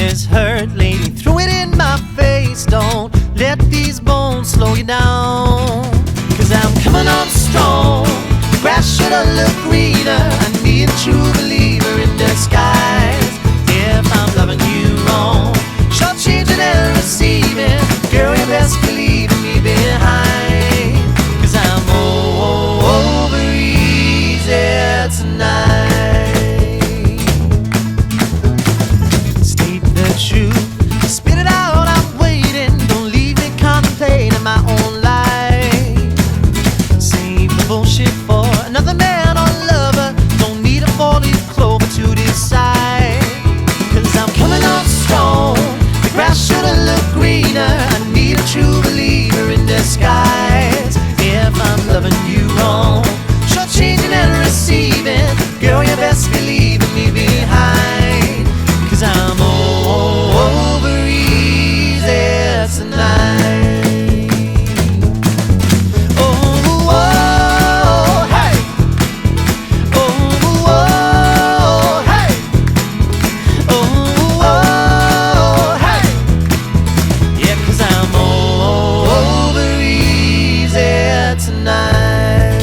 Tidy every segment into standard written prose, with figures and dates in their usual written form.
there's hurt, lady, throw it in my face. Don't let these bones slow you down. 'Cause I'm coming on strong. The grass should've looked greener. I need a true believer in disguise. If I'm loving you wrong, short-changing and receiving, girl, you best believe me behind. 'Cause I'm over easy tonight. State the truth, spit it out, I'm waiting. Don't leave me contemplating my own life. Save the bullshit for another man or lover. Don't need a 4-leaf clover to decide. 'Cause I'm coming on strong. The grass should've looked greener. I need a true believer in disguise. If I'm loving you wrong, short-changing and receiving, girl, you best believe me behind. 'Cause I'm over easy tonight. Oh, oh, hey. Oh, oh, hey. Oh, oh, hey. Yeah, 'cause I'm over easy tonight.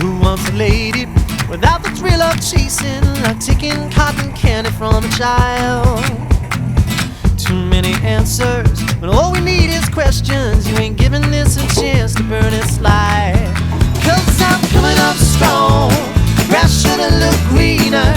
Who wants a lady without the thrill of chasing, like taking cotton candy from a child? Too many answers, but all we need is questions. You ain't giving this a chance to burn its light. 'Cause I'm coming up strong. The grass should've looked greener.